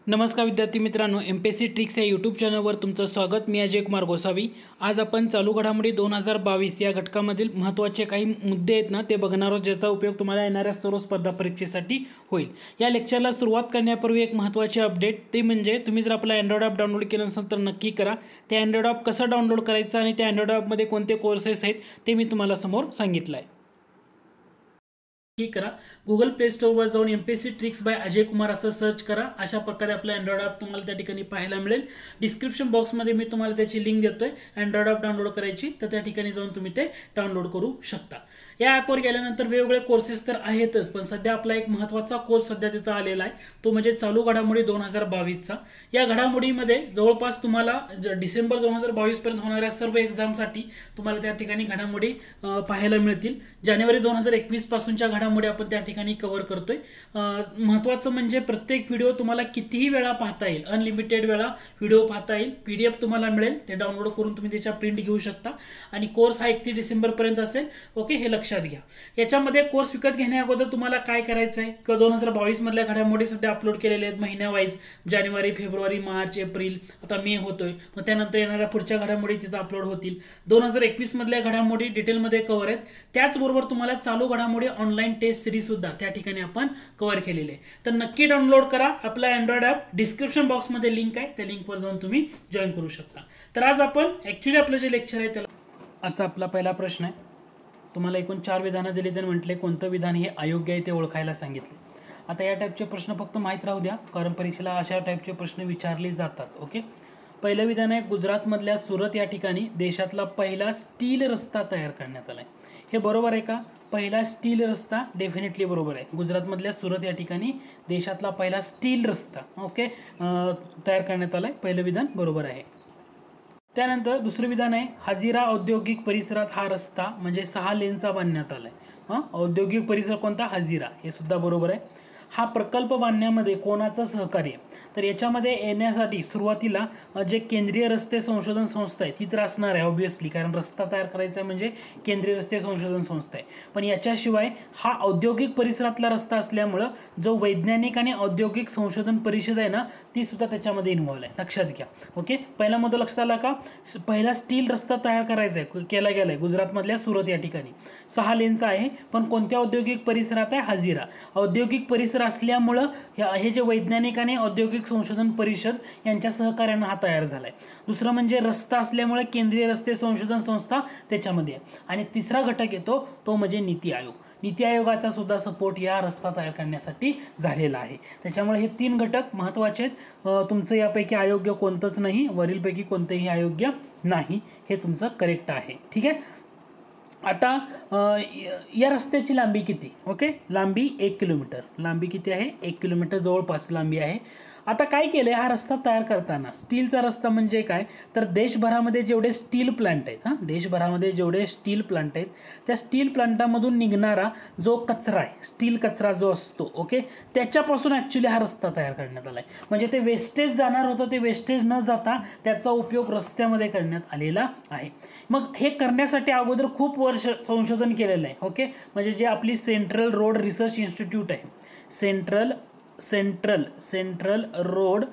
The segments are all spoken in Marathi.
नमस्कार विद्यार्थी मित्रांनो, एमपीएससी ट्रिक्स या यूट्यूब चॅनलवर तुमचं स्वागत। मी अजय कुमार गोसावी। आज आपण चालू घडामोडी 2022 या घटकामधील महत्त्वाचे काही मुद्दे आहेत ना ते बघणार आहोत, ज्याचा उपयोग तुम्हाला येणाऱ्या सर्व स्पर्धा परीक्षेसाठी होईल। या लेक्चरला सुरुवात करण्यापूर्वी एक महत्त्वाचे अपडेट, ते म्हणजे तुम्ही जर आपला अँड्रॉइड ॲप डाउनलोड केलं नसेल तर नक्की करा। ते अँड्रॉइड ॲप कसं डाउनलोड करायचं आणि त्या अँड्रॉइड ॲपमध्ये कोणते कोर्सेस आहेत ते मी तुम्हाला समोर सांगितलं आहे। करा गूगल प्ले स्टोरवर जाऊन MPSC tricks bye Ajay Kumar असं सर्च करा। अशा प्रकारे आपलं अँड्रॉइड ॲप तुम्हाला त्या ठिकाणी पाहायला मिळेल। डिस्क्रिप्शन बॉक्समध्ये मी तुम्हाला त्याची लिंक देतोय अँड्रॉइड ॲप डाउनलोड करायची, तर त्या ठिकाणी जाऊन तुम्ही ते डाउनलोड करू शकता। या ॲपवर गेल्यानंतर वेगवेगळे कोर्सेस तर आहेतच, पण सध्या आपला एक महत्त्वाचा कोर्स सध्या तिथं आलेला आहे, तो म्हणजे चालू घडामोडी 2022चा। या घडामोडीमध्ये जवळपास तुम्हाला डिसेंबर 2022 पर्यंत होणाऱ्या सर्व एक्झामसाठी तुम्हाला त्या ठिकाणी घडामोडी पाहायला मिळतील। जानेवारी 2021 पासूनच्या घडामोडी आपण त्या ठिकाणी कव्हर करतोय। महत्त्वाचं म्हणजे प्रत्येक व्हिडिओ तुम्हाला कितीही वेळा पाहता येईल, अनलिमिटेड वेळा व्हिडिओ पाहता येईल। पीडीएफ तुम्हाला मिळेल, ते डाउनलोड करून तुम्ही त्याच्या प्रिंट घेऊ शकता आणि कोर्स हा 31 डिसेंबर पर्यंत असेल। ओके, हे लक्षात घ्या। याच्यामध्ये कोर्स विकत घेण्या अगोदर तुम्हाला काय करायचं आहे किंवा 2022 मधल्या घडामोडी सध्या अपलोड केलेल्या आहेत महिन्या वाईज, जानेवारी, फेब्रुवारी, मार्च, एप्रिल, आता मे होतोय, मग त्यानंतर येणाऱ्या पुढच्या घडामोडी तिथं अपलोड होतील। 2021 मधल्या घडामोडी डिटेलमध्ये कव्हर आहेत। त्याचबरोबर तुम्हाला चालू घडामोडी ऑनलाईन टेस्ट सिरीज सुद्धा त्या ठिकाणी आपण कव्हर केलेले आहे। तर नक्की डाउनलोड करा आपला अँड्रॉइड ॲप। डिस्क्रिप्शन बॉक्समध्ये लिंक आहे, त्या लिंकवर जाऊन तुम्ही जॉईन करू शकता। तर आज आपण ॲक्च्युली आपलं जे लेक्चर आहे त्याला, आजचा आपला पहिला प्रश्न आहे। तुम्हाला एकूण 4 विधानं दिली, तर म्हटले कोणतं विधान हे अयोग्य आहे ते ओळखायला सांगितले। आता या टाईपचे प्रश्न फक्त माहीत राहू द्या, कारण परीक्षेला अशा टाईपचे प्रश्न विचारले जातात। ओके, पहिलं विधान आहे, गुजरातमधल्या सुरत या ठिकाणी देशातला पहिला स्टील रस्ता तयार करण्यात आलाय। हे बरोबर आहे का? पहिला स्टील रस्ता डेफिनेटली बरोबर आहे। गुजरातमधल्या सुरत या ठिकाणी देशातला पहिला स्टील रस्ता ओके तयार करण्यात आलाय। पहिलं विधान बरोबर आहे। त्यानंतर दुसरं विधान आहे, हजीरा औद्योगिक परिसरात हा रस्ता म्हणजे 6 लेनचा बांधण्यात आलाय। औद्योगिक परिसर कोणता? हजीरा, हे सुद्धा बरोबर आहे। हा प्रकल्प बांधण्यामध्ये कोणाचं सहकार्य? तर याच्यामध्ये येण्यासाठी सुरुवातीला जे केंद्रीय रस्ते संशोधन संस्था आहे ती तर असणार आहे ऑब्विसली, कारण रस्ता तयार करायचा म्हणजे केंद्रीय रस्ते संशोधन संस्था आहे। पण याच्याशिवाय हा औद्योगिक परिसरातला रस्ता असल्यामुळं जो वैज्ञानिक आणि औद्योगिक संशोधन परिषद आहे ना, ती सुद्धा त्याच्यामध्ये इन्व्हॉल्व आहे, लक्षात घ्या। ओके, पहिला मुद्दा लक्षात आला का? पहिला स्टील रस्ता तयार करायचा आहे, केला गेलाय गुजरातमधल्या सुरत या ठिकाणी। 6 लेनचा आहे, पण कोणत्या औद्योगिक परिसरात आहे? हजीरा औद्योगिक परिसर असल्यामुळं हे जे वैज्ञानिक आणि औद्योगिक संशोधन परिषद यांच्या सहकार्याने हा तयार झालाय। दुसरं म्हणजे रस्ता असल्यामुळे केंद्रीय रस्ते संशोधन संस्था त्याच्यामध्ये आहे। आणि तिसरा घटक येतो तो म्हणजे नीती आयोग। नीती आयोगाचा सुद्धा सपोर्ट या रस्ता तयार करण्यासाठी झालेला आहे। त्याच्यामुळे हे 3 घटक महत्त्वाचे आहेत। तुमचं यापैकी अयोग्य कोणतंच नाही, वरीलपैकी कोणतेही अयोग्य नाही, हे तुमचं करेक्ट आहे। ठीक आहे, आता या रस्त्याची लांबी किती? ओके, लांबी 1 किलोमीटर। लांबी किती आहे? 1 किलोमीटर जवळपास लांबी आहे। आता काय केलंय, हा रस्ता तयार करताना स्टीलचा रस्ता म्हणजे काय, तर देशभरामध्ये जेवढे स्टील प्लांट आहेत, देशभरामध्ये जेवढे स्टील प्लांट आहेत त्या स्टील प्लांटामधून निघणारा जो कचरा आहे, स्टील कचरा जो असतो, ओके, त्याच्यापासून ॲक्च्युली हा रस्ता तयार करण्यात आलाय। म्हणजे ते वेस्टेज जाणार होतं, ते वेस्टेज न जाता त्याचा उपयोग रस्त्यामध्ये करण्यात आलेला आहे। मग हे करण्यासाठी अगोदर खूप वर्ष संशोधन केलेलं आहे। ओके, म्हणजे जे आपली सेंट्रल रोड रिसर्च इन्स्टिट्यूट आहे, सेंट्रल रोड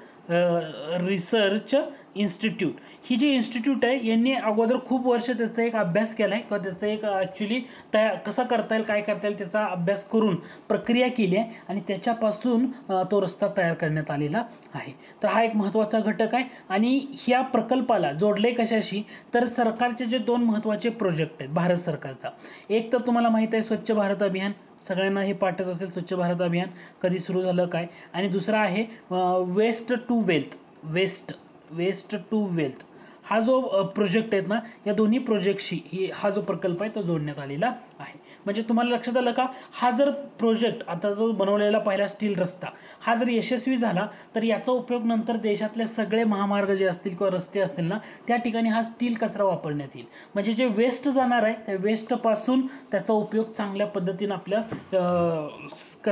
रिसर्च इन्स्टिट्यूट, ही जी इन्स्टिट्यूट आहे यांनी अगोदर खूप वर्ष त्याचा एक अभ्यास केला आहे, किंवा त्याचा एक ॲक्च्युली कसं करता येईल, काय करता येईल त्याचा अभ्यास करून प्रक्रिया केली आहे आणि त्याच्यापासून तो रस्ता तयार करण्यात आलेला आहे। तर हा एक महत्त्वाचा घटक आहे। आणि ह्या प्रकल्पाला जोडले कशाशी, तर सरकारचे जे 2 महत्त्वाचे प्रोजेक्ट आहेत भारत सरकारचा, एक तर तुम्हाला माहीत आहे स्वच्छ भारत अभियान, सगळ्यांना हे पाठच असेल स्वच्छ भारत अभियान कधी सुरू झालं काय, आणि दुसरा आहे वेस्ट टू वेल्थ हा जो प्रोजेक्ट आहेत ना, या दोन्ही प्रोजेक्टशी हा जो प्रकल्प आहे तो जोडण्यात आलेला आहे। म्हणजे तुम्हाला लक्षात आलं का, हा जर प्रोजेक्ट आता जो बनवलेला पहिला स्टील रस्ता हा जर यशस्वी झाला तर याचा उपयोग नंतर देशातले सगळे महामार्ग जे असतील किंवा रस्ते असतील ना, त्या ठिकाणी हा स्टील कचरा वापरण्यात येईल। म्हणजे जे वेस्ट जाणार आहे त्या वेस्टपासून त्याचा उपयोग चांगल्या पद्धतीने आपल्या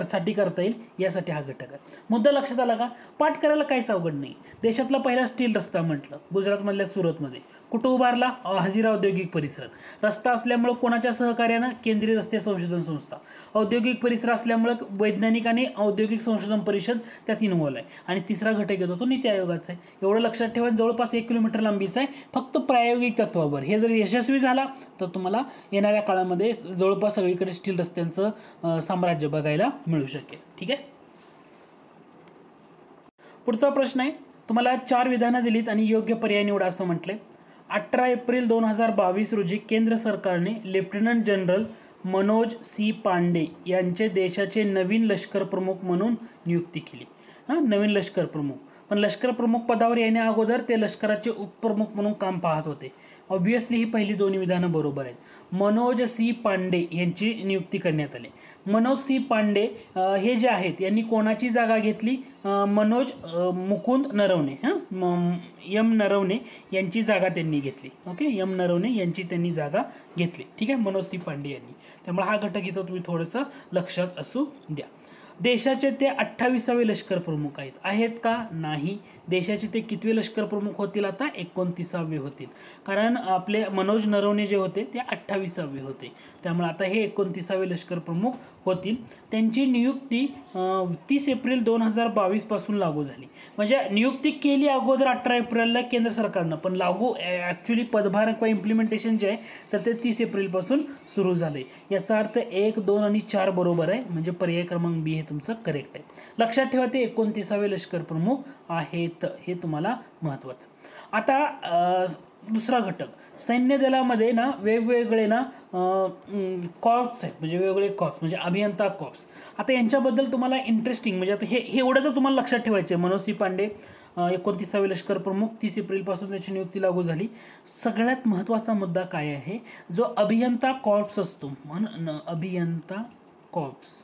साठी करता येईल, यासाठी हा घटक आहे। मुद्दा लक्षात आला का? पाठ करायला काहीच अवघड नाही। देशातला पहिला स्टील रस्ता म्हटलं गुजरातमधल्या सुरतमध्ये, कुठं उभारला? हजिरा औद्योगिक परिसरात. रस्ता असल्यामुळे कोणाच्या सहकार्यानं? केंद्रीय रस्ते संशोधन संस्था. औद्योगिक परिसर असल्यामुळे वैज्ञानिक आणि औद्योगिक संशोधन परिषद त्यात इन्व्हॉल्व आहे. आणि तिसरा घटक येतो तो नीती आयोगाचा आहे. एवढं लक्षात ठेवा, जवळपास 1 किलोमीटर लांबीचा आहे, फक्त प्रायोगिक तत्वावर. हे जर यशस्वी झाला तर तुम्हाला येणाऱ्या काळामध्ये जवळपास सगळीकडे स्टील रस्त्यांचं साम्राज्य बघायला मिळू शकेल. ठीक आहे. पुढचा प्रश्न आहे, तुम्हाला 4 विधानं दिलीत आणि योग्य पर्याय निवडा असं म्हटलंय. 18 एप्रिल 2022 रोजी केंद्र सरकारने lieutenant general Manoj C Pande यांचे देशाचे नवीन लष्कर प्रमुख म्हणून नियुक्ती केली. नवीन लष्कर प्रमुख, पण लष्कर प्रमुख पदावर येण्या अगोदर ते लष्कराचे उपप्रमुख म्हणून काम पाहत होते. ऑब्विसली ही पहिली दोन्ही विधानं बरोबर आहेत. मनोज सी पांडे यांची नियुक्ती करण्यात आली. मनोज सी पांडे हे जे आहेत यांनी कोणाची जागा घेतली? मनोज मुकुंद नरवणे, एम नरवणे यांची जागा त्यांनी घेतली. ओके, एम नरवणे यांची त्यांनी जागा घेतली. ठीक आहे, मनोज सी पांडे यांनी. त्यामुळे हा घटक इथं तुम्ही थोडंसं लक्षात असू द्या. देशाचे ते 28वे लष्कर प्रमुख आहेत का? नाही. देशाचे ते कितवे लष्कर प्रमुख होतील? आता 29वे होतील. कारण आपले मनोज नरवणे जे होते ते 28वे होते. त्यामुळे आता हे 29वे लष्कर प्रमुख होतील. त्यांची नियुक्ती 30 एप्रिल 2022 पासून लागू झाली. म्हणजे नियुक्ती केली अगोदर 18 एप्रिलला केंद्र सरकारनं, पण लागू ॲक्च्युली पदभार किंवा इम्प्लिमेंटेशन जे आहे तर ते 30 एप्रिलपासून सुरू झाले. याचा अर्थ 1, 2 आणि 4 बरोबर आहे. म्हणजे पर्याय क्रमांक बी हे तुमचं करेक्ट आहे. लक्षात ठेवा, ते 29वे लष्कर प्रमुख आहेत, हे तुम्हाला महत्त्वाचं. आता दुसरा घटक, सैन्य दलामध्ये ना वेगवेगळे ना कॉर्प्स आहेत, म्हणजे वेगवेगळे कॉर्प्स म्हणजे अभियंता कॉर्प्स. आता यांच्याबद्दल तुम्हाला इंटरेस्टिंग म्हणजे आता हे एवढं तर तुम्हाला लक्षात ठेवायचे. मनोज सी पांडे 29वे लष्कर प्रमुख, 30 एप्रिलपासून त्याची नियुक्ती लागू झाली. सगळ्यात महत्त्वाचा मुद्दा काय आहे? जो अभियंता कॉर्प्स असतो, अभियंता कॉर्प्स.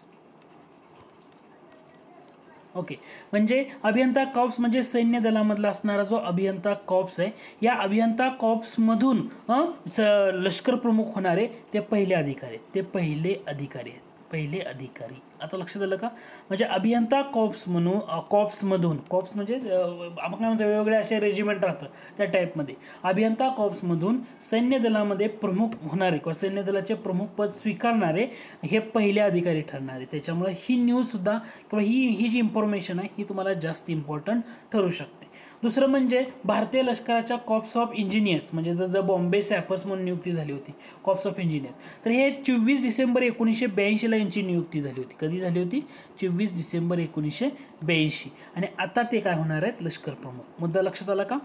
ओके, म्हणजे अभियंता कॉर्प्स म्हणजे सैन्य दलामधला असणारा जो अभियंता कॉर्प्स आहे, या अभियंता कॉर्प्समधून लष्कर प्रमुख होणारे ते पहिले अधिकारी आहेत. ते पहिले अधिकारी आहेत, पहिले अधिकारी. आता लक्षात आलं का? म्हणजे अभियंता कॉर्प्स म्हणून कॉर्प्समधून, कॉर्प्स म्हणजे आपण काय म्हणतो वेगवेगळे असे रेजिमेंट राहतं त्या टाईपमध्ये, अभियंता कॉर्प्समधून सैन्य दलामध्ये प्रमुख होणारे किंवा सैन्य दलाचे प्रमुख पद स्वीकारणारे हे पहिले अधिकारी ठरणारे. त्याच्यामुळे ही न्यूजसुद्धा किंवा ही जी इन्फॉर्मेशन आहे ही तुम्हाला जास्त इम्पॉर्टंट ठरू शकते. दुसरं म्हणजे भारतीय लष्कराच्या कॉर्प्स ऑफ इंजिनियर्स म्हणजे द बॉम्बे सॅपर्स म्हणून नियुक्ती झाली होती, कॉर्प्स ऑफ इंजिनियर्स. तर हे 24 डिसेंबर 1982 यांची नियुक्ती झाली होती. कधी झाली होती? 24 डिसेंबर 1982. आणि आता ते काय होणार आहेत? लष्कर प्रमुख. मुद्दा लक्षात आला का?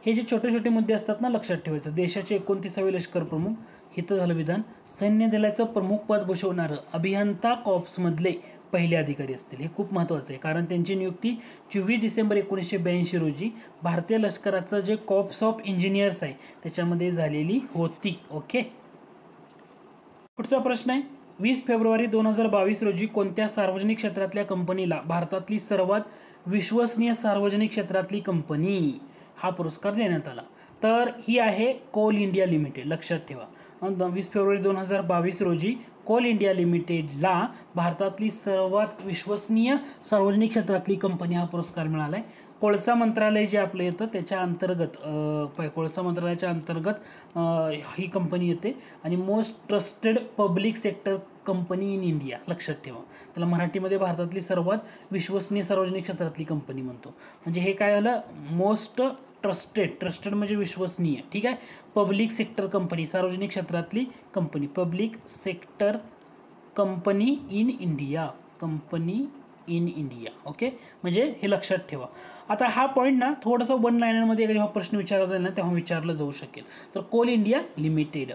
हे जे छोटे छोटे मुद्दे असतात ना लक्षात ठेवायचं. देशाचे 29वे लष्कर प्रमुख, हिथं झालं विधान. सैन्य दलाचं प्रमुख पद भूषवणारं अभियंता कॉर्प्समधले पहिले अधिकारी असतील. हे खूप महत्त्वाचं आहे, कारण त्यांची नियुक्ती 24 डिसेंबर 1982 रोजी भारतीय लष्कराचं जे कॉर्प्स ऑफ इंजिनियर्स आहे त्याच्यामध्ये झालेली होती. ओके, पुढचा प्रश्न आहे, 20 फेब्रुवारी 2022 रोजी कोणत्या सार्वजनिक क्षेत्रातल्या कंपनीला भारतातली सर्वात विश्वसनीय सार्वजनिक क्षेत्रातली कंपनी हा पुरस्कार देण्यात आला? तर ही आहे कोल इंडिया लिमिटेड. लक्षात ठेवा, 20 फेब्रुवारी 2022 रोजी कोल इंडिया लिमिटेडला भारतातली सर्वात विश्वसनीय सार्वजनिक क्षेत्रातली कंपनी हा पुरस्कार मिळाला आहे. कोळसा मंत्रालय जे आपलं येतं त्याच्या अंतर्गत, कोळसा मंत्रालयाच्या अंतर्गत ही कंपनी येते. आणि most trusted public sector company in India. लक्षात ठेवा, त्याला मराठीमध्ये भारतातली सर्वात विश्वसनीय सार्वजनिक क्षेत्रातली कंपनी म्हणतो. म्हणजे हे काय झालं? मोस्ट ट्रस्टेड, ट्रस्टेड म्हणजे विश्वसनीय. ठीक आहे, पब्लिक सेक्टर कंपनी, सार्वजनिक क्षेत्रातली company, public sector company in India, company in India. Okay, म्हणजे हे लक्षात ठेवा. आता हा पॉईंट ना थोडासा 1 लाइनरमध्ये जेव्हा प्रश्न विचारला जाईल ना तेव्हा विचारलं जाऊ शकेल. तर कोल इंडिया लिमिटेड.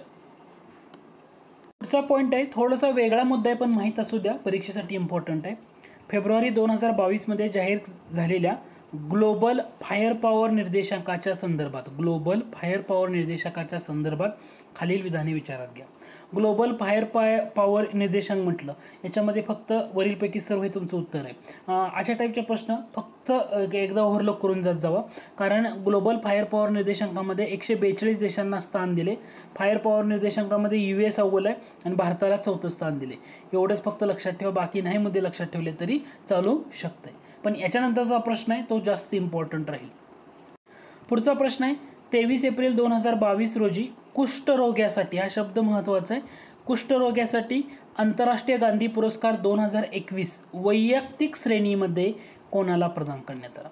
पुढचा पॉईंट आहे, थोडासा वेगळा मुद्दा आहे पण माहीत असू द्या, परीक्षेसाठी इम्पॉर्टंट आहे. फेब्रुवारी 2022 मध्ये जाहीर झालेल्या ग्लोबल फायर पॉवर निर्देशांकाच्या संदर्भात, ग्लोबल फायर पॉवर निर्देशांकाच्या संदर्भात खालील विधाने विचारात घ्या. ग्लोबल फायर पॉवर निर्देशांक म्हटलं याच्यामध्ये फक्त वरीलपैकी सर्व हे तुमचं उत्तर आहे. अशा टाईपचे प्रश्न फक्त एकदा ओव्हरलुक करून जात जावा, कारण ग्लोबल फायर पॉवर निर्देशांकामध्ये 142 देशांना स्थान दिले. फायर पॉवर निर्देशांकामध्ये US अव्वल आहे आणि भारताला 4थं स्थान दिले. एवढंच फक्त लक्षात ठेवा, बाकी नाही मुद्दे लक्षात ठेवले तरी चालू शकते. पण याच्यानंतरचा प्रश्न आहे तो जास्त इम्पॉर्टंट राहील. पुढचा प्रश्न आहे 23 एप्रिल 2022 रोजी कुष्ठरोग्यासाठी, हा शब्द महत्त्वाचा आहे, कुष्ठरोग्यासाठी आंतरराष्ट्रीय गांधी पुरस्कार 2021 वैयक्तिक श्रेणीमध्ये कोणाला प्रदान करण्यात आला.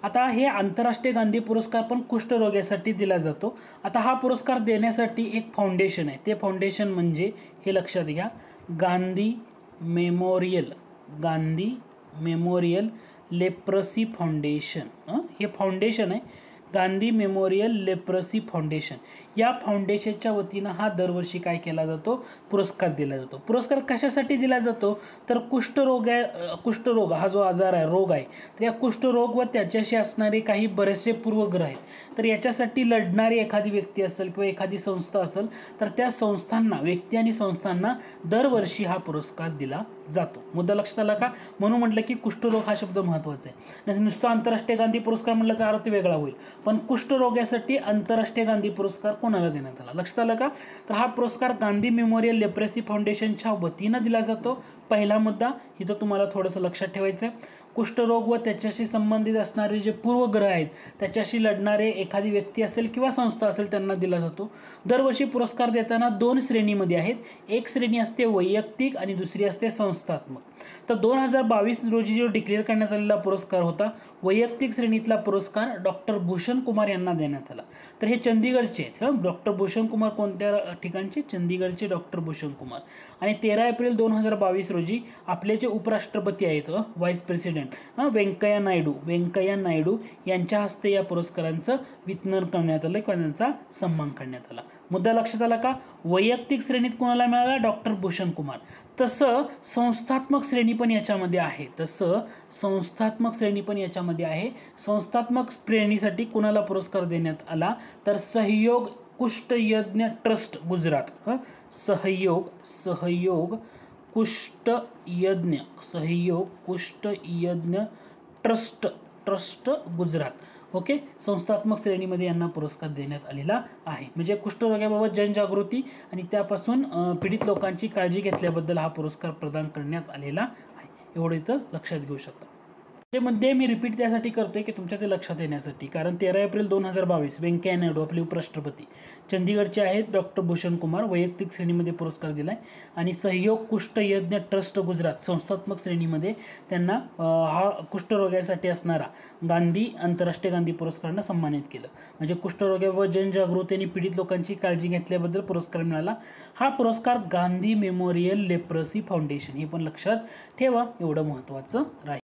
आता हे आंतरराष्ट्रीय गांधी पुरस्कार पण कुष्ठरोग्यासाठी दिला जातो. आता हा पुरस्कार देण्यासाठी एक फाउंडेशन आहे, ते फाउंडेशन म्हणजे हे लक्षात घ्या, गांधी मेमोरियल लेप्रसी फाउंडेशन. हे फाउंडेशन आहे गांधी मेमोरियल लेप्रसी फाउंडेशन. या फाउंडेशनच्या वतीनं हा दरवर्षी काय केला जातो, पुरस्कार दिला जातो. पुरस्कार कशासाठी दिला जातो तर कुष्ठरोग हा जो आजार आहे, रोग आहे, तर या कुष्ठरोग व त्याच्याशी असणारे काही बरेचसे पूर्वग्रह आहेत, तर याच्यासाठी लढणारी एखादी व्यक्ती असेल किंवा एखादी संस्था असेल तर त्या संस्थांना, व्यक्ती आणि संस्थांना दरवर्षी हा पुरस्कार दिला जातो. मुद्दा लक्षात आला का? म्हणून म्हटलं की कुष्ठरोग हा शब्द महत्त्वाचा आहे. नुसतं आंतरराष्ट्रीय गांधी पुरस्कार म्हटलं तर अर्थ वेगळा होईल, पण कुष्ठरोगासाठी आंतरराष्ट्रीय गांधी पुरस्कार कोणाला देण्यात आला लक्षात आलं का? तर हा पुरस्कार गांधी मेमोरियल लेप्रेसी फाउंडेशनच्या वतीनं दिला जातो. पहिला मुद्दा इथं तुम्हाला थोडंसं लक्षात ठेवायचं आहे. कुष्ठरोग व त्याच्याशी संबंधित असणारे जे पूर्वग्रह आहेत त्याच्याशी लढणारे एखादी व्यक्ती असेल किंवा संस्था असेल त्यांना दिला जातो. दरवर्षी पुरस्कार देताना 2 श्रेणीमध्ये आहेत. एक श्रेणी असते वैयक्तिक आणि दुसरी असते संस्थात्मक. तर 2022 रोजी जो डिक्लेअर करण्यात आलेला पुरस्कार होता, वैयक्तिक श्रेणीतला पुरस्कार डॉक्टर भूषण कुमार यांना देण्यात आला. तर हे चंदीगडचे आहेत. डॉक्टर भूषण कुमार कोणत्या ठिकाणचे? चंदीगडचे डॉक्टर भूषण कुमार. आणि 13 एप्रिल 2022 रोजी आपले जे उपराष्ट्रपती आहेत, व्हाईस प्रेसिडेंट व्यंकय्या नायडू यांच्या हस्ते या पुरस्कारांचं वितरण करण्यात आलं किंवा त्यांचा सन्मान करण्यात आला. मुद्दा लक्षात आला का? वैयक्तिक श्रेणीत कोणाला मिळाला? डॉक्टर भूषण कुमार. तसं संस्थात्मक श्रेणी पण याच्यामध्ये आहे. संस्थात्मक श्रेणीसाठी कोणाला पुरस्कार देण्यात आला तर सहयोग कुष्ठयज्ञ ट्रस्ट गुजरात. सहयोग कुष्ठयज्ञ ट्रस्ट गुजरात. ओके, संस्थात्मक श्रेणीमध्ये यांना पुरस्कार देण्यात आलेला आहे. म्हणजे कुष्ठरोगाबाबत जनजागृती आणि त्यापासून पीडित लोकांची काळजी घेतल्याबद्दल हा पुरस्कार प्रदान करण्यात आलेला आहे. एवढं इथं लक्षात घेऊ शकता. ते मध्ये मी रिपीट त्यासाठी करतोय की तुमच्या ते लक्षात येण्यासाठी, कारण 13 एप्रिल 2022 व्यंकय्या नायडू आपले उपराष्ट्रपती चंदीगडचे आहेत डॉक्टर भूषण कुमार, वैयक्तिक श्रेणीमध्ये पुरस्कार दिलाय. आणि सहयोग कुष्ठयज्ञ ट्रस्ट गुजरात संस्थात्मक श्रेणीमध्ये त्यांना हा कुष्ठरोगासाठी असणारा आंतरराष्ट्रीय गांधी पुरस्कारानं सन्मानित केलं. म्हणजे कुष्ठरोगावर जनजागृती आणि पीडित लोकांची काळजी घेतल्याबद्दल पुरस्कार मिळाला. हा पुरस्कार गांधी मेमोरियल लेप्रसी फाउंडेशन, हे पण लक्षात ठेवा, एवढं महत्त्वाचं राहील.